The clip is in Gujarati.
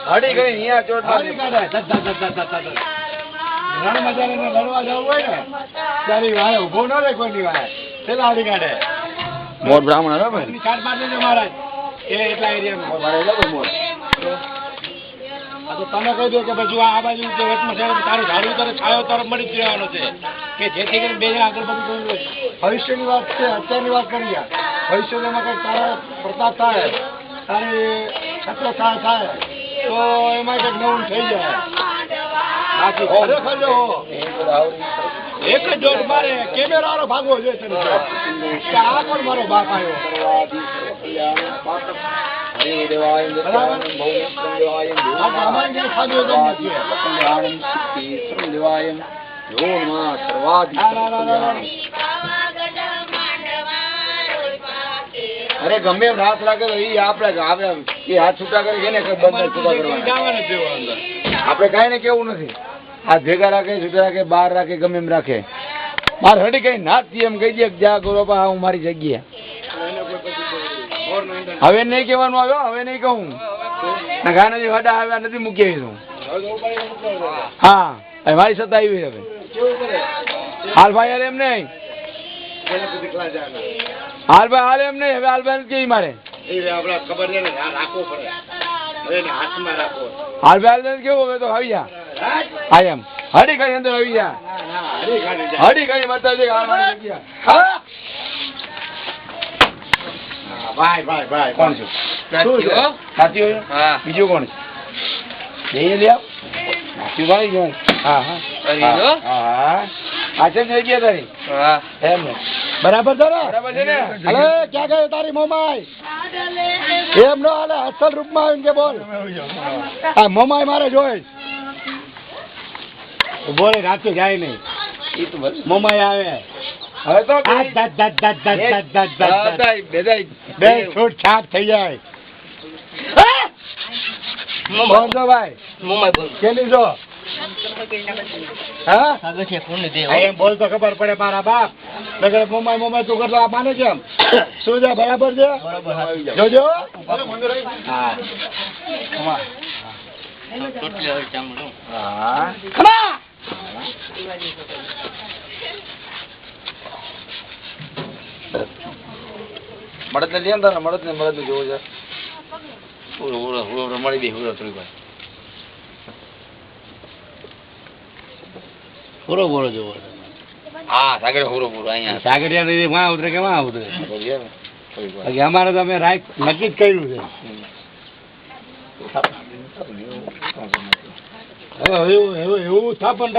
હડી ગઈ અહીંયા ચોટ રણ મજાને લડવા જવું હોય ને ત્યારે વાય ઉભો ન રહે કોઈની વાય પેલા હડી કાઢે મોર બ્રાહ્મણ હતો ભાઈ ચાર પાંચ લેજો મહારાજ એ એટલા એરિયામાં મારે એટલો મોર તો તમે કહી દો કે ભાઈ આ બાજુ જે વચમાં તારું ઝાડુ તારે છાયો તરફ મળી જ રહેવાનો છે કે જેથી કરીને બે આગળ બધું કરવું ભવિષ્યની વાત છે અત્યારની વાત કરી ભવિષ્યમાં કંઈક તારા પ્રતાપ થાય તારી ખતરો થાય તો એમાં કંઈક નવું થઈ જાય બાકી ખરેખર જો એક જ જોટ મારે કેમેરાનો ભાગવો જોઈએ છે કે આ પણ મારો બાપ આવ્યો અરે ગમે એમ હાથ લાગે તો એ આપણે એ હાથ છૂટા કરે છે ને બંધ છૂટા કરવાના આપણે કાંઈ ને કેવું નથી હાથ ભેગા રાખે છૂટા રાખે બહાર રાખે ગમે એમ રાખે મારે હડી કઈ નાથી એમ કહી દે જા ગોરોબા હું મારી જગ્યાએ હવે નહીં કહેવાનું આવ્યો હવે નહીં કહું ગાનાજી વાડા આવ્યા નથી મૂકી આવીશું હા મારી સત્તા આવી હવે હાલ ભાઈ હાલ એમ નહીં હાલ ભાઈ હાલ એમ નહીં હવે હાલ ભાઈ કેવી મારે ખબર છે ને રાખવો પડે હાથમાં રાખો હાલ ભાઈ હાલ કેવું હવે તો આવી જા હા એમ હડી કઈ અંદર આવી જા હડી કઈ માતાજી ભાઈ ભાઈ ભાઈ કોણ છે સાચી હોય બીજું કોણ છે લે આવ સાચી ભાઈ જો હા હા હા જઈ ગયા તારી એમ બરાબર છે ને બરાબર છે ને અરે ક્યાં ગયો તારી મોમાઈ એમ નો હાલે અસલ રૂપમાં આવીને કે બોલ આ મોમાઈ મારે જોઈ બોલે રાતે જાય નહીં મોમાઈ આવે હવે તો બે છૂટ છાટ થઈ જાય બોલજો ભાઈ કેની જો હા એમ બોલ તો ખબર પડે મારા બાપ નગર મોમાઈ તું કરતો આ માને કેમ શું છે બરાબર છે જોજો હા મળદ ને લેમ તારા મળદ ને જોવો છે પૂરો મળી દે પૂરો થોડી વાર પૂરો પૂરો જોવો હા સાગર પૂરો અહીંયા સાગરિયા માં ઉતરે કે માં ઉતરે અમારે તો અમે રાઈટ નક્કી જ કર્યું છે એવું સ્થાપન